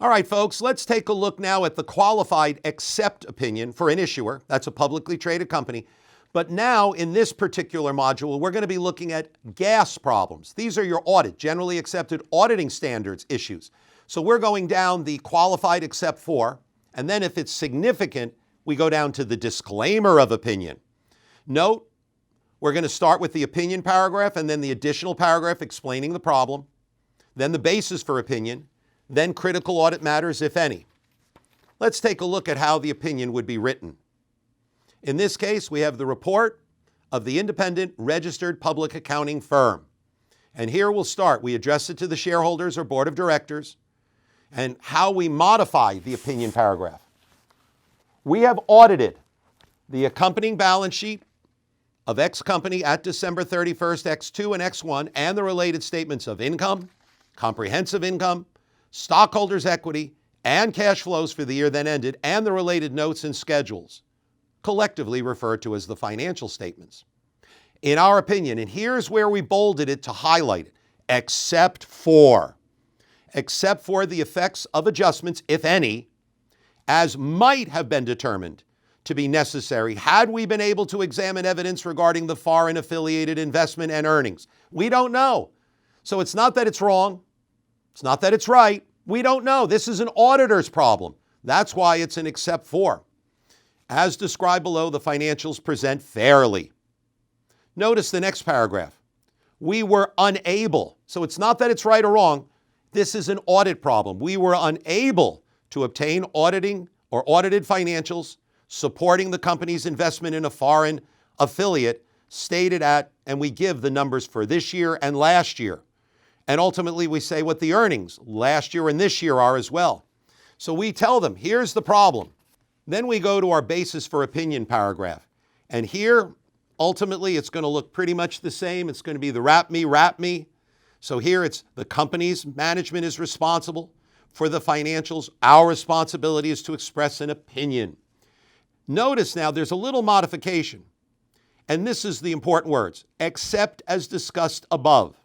All right, folks, let's take a look now at the qualified accept opinion for an issuer. That's a publicly traded company. But now in this particular module, we're going to be looking at GAAS problems. These are your generally accepted auditing standards issues. So we're going down the qualified accept for, and then if it's significant, we go down to the disclaimer of opinion. Note, we're going to start with the opinion paragraph and then the additional paragraph explaining the problem, then the basis for opinion, then critical audit matters, if any. Let's take a look at how the opinion would be written. In this case, we have the report of the independent registered public accounting firm. And here we'll start. We address it to the shareholders or board of directors, and how we modify the opinion paragraph. We have audited the accompanying balance sheet of X company at December 31st, X2 and X1, and the related statements of income, comprehensive income, stockholders' equity, and cash flows for the year then ended, and the related notes and schedules, collectively referred to as the financial statements. In our opinion, and here's where we bolded it to highlight it, except for the effects of adjustments, if any, as might have been determined to be necessary had we been able to examine evidence regarding the foreign affiliated investment and earnings. We don't know. So it's not that it's wrong. It's not that it's right. We don't know. This is an auditor's problem. That's why it's an except for. As described below, the financials present fairly. Notice the next paragraph. We were unable. So it's not that it's right or wrong. This is an audit problem. We were unable to obtain audited financials supporting the company's investment in a foreign affiliate stated at, and we give the numbers for this year and last year. And ultimately we say what the earnings last year and this year are as well. So we tell them, here's the problem. Then we go to our basis for opinion paragraph. And here, ultimately, it's going to look pretty much the same. It's going to be the wrap me. So here it's the company's management is responsible for the financials. Our responsibility is to express an opinion. Notice now there's a little modification. And this is the important words, except as discussed above.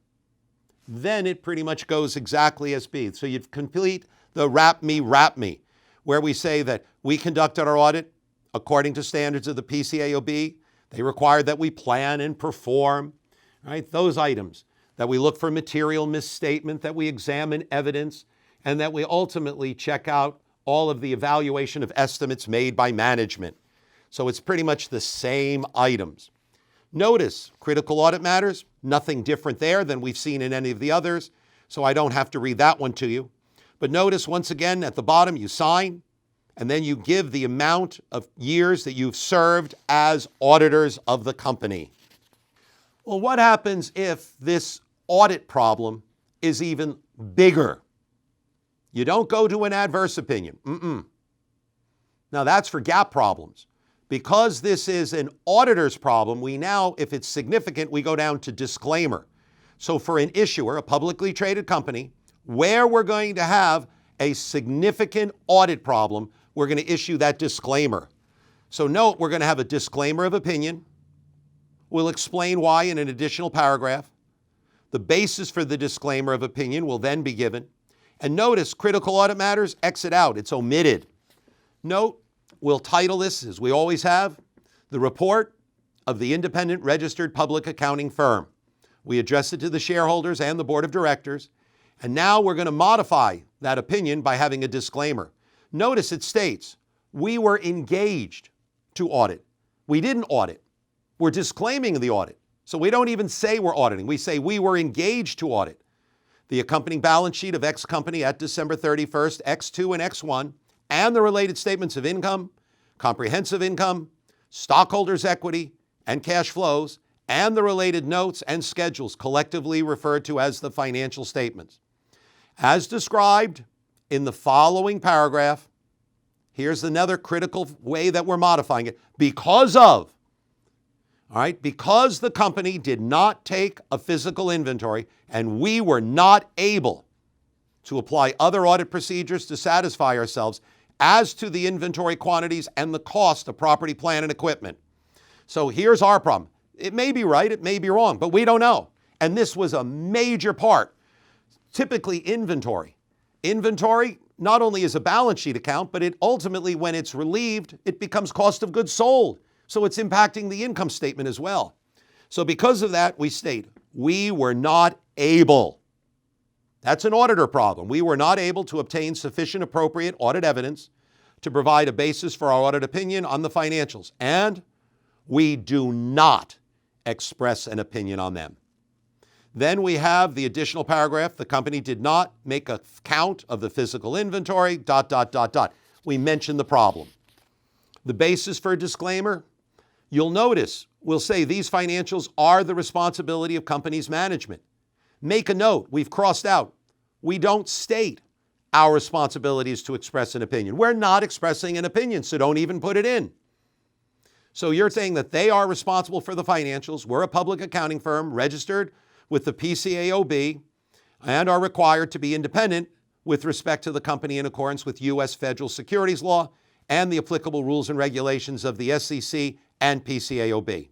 Then it pretty much goes exactly as B. So you'd complete the wrap me, where we say that we conducted our audit according to standards of the PCAOB. They require that we plan and perform, right? Those items, that we look for material misstatement, that we examine evidence, and that we ultimately check out all of the evaluation of estimates made by management. So it's pretty much the same items. Notice, critical audit matters, nothing different there than we've seen in any of the others, so I don't have to read that one to you. But notice once again at the bottom you sign, and then you give the amount of years that you've served as auditors of the company. Well, what happens if this audit problem is even bigger? You don't go to an adverse opinion. Now that's for GAAP problems. Because this is an auditor's problem, we now, if it's significant, we go down to disclaimer. So for an issuer, a publicly traded company, where we're going to have a significant audit problem, we're going to issue that disclaimer. So note, we're going to have a disclaimer of opinion. We'll explain why in an additional paragraph. The basis for the disclaimer of opinion will then be given. And notice, critical audit matters, exit out. It's omitted. Note, we'll title this, as we always have, the report of the independent registered public accounting firm. We address it to the shareholders and the board of directors. And now we're going to modify that opinion by having a disclaimer. Notice it states, we were engaged to audit. We didn't audit. We're disclaiming the audit. So we don't even say we're auditing. We say we were engaged to audit the accompanying balance sheet of X company at December 31st, X2 and X1, and the related statements of income, comprehensive income, stockholders' equity, and cash flows, and the related notes and schedules, collectively referred to as the financial statements. As described in the following paragraph, here's another critical way that we're modifying it. Because the company did not take a physical inventory and we were not able to apply other audit procedures to satisfy ourselves as to the inventory quantities and the cost of property, plant, and equipment. So here's our problem. It may be right, it may be wrong, but we don't know. And this was a major part. Typically, inventory Inventory not only is a balance sheet account, but it ultimately, when it's relieved, it becomes cost of goods sold. So it's impacting the income statement as well. So because of that, we state, we were not able. That's an auditor problem. We were not able to obtain sufficient appropriate audit evidence to provide a basis for our audit opinion on the financials, and we do not express an opinion on them. Then we have the additional paragraph, the company did not make a count of the physical inventory, ... We mentioned the problem. The basis for a disclaimer, you'll notice, we'll say these financials are the responsibility of company's management. Make a note, we've crossed out. We don't state our responsibility is to express an opinion. We're not expressing an opinion, so don't even put it in. So you're saying that they are responsible for the financials. We're a public accounting firm registered with the PCAOB and are required to be independent with respect to the company in accordance with U.S. federal securities law and the applicable rules and regulations of the SEC and PCAOB.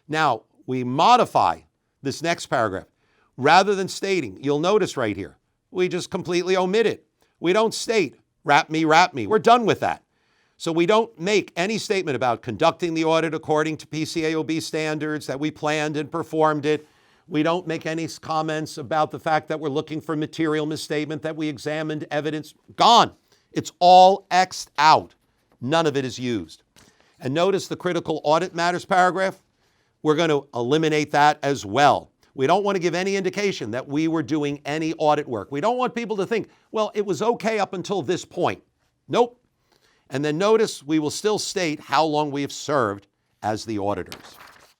Now, we modify this next paragraph. Rather than stating, you'll notice right here, we just completely omit it. We don't state, wrap me. We're done with that. So we don't make any statement about conducting the audit according to PCAOB standards, that we planned and performed it. We don't make any comments about the fact that we're looking for material misstatement, that we examined evidence. Gone. It's all X'd out. None of it is used. And notice the critical audit matters paragraph. We're going to eliminate that as well. We don't want to give any indication that we were doing any audit work. We don't want people to think, well, it was okay up until this point. Nope. And then notice we will still state how long we have served as the auditors.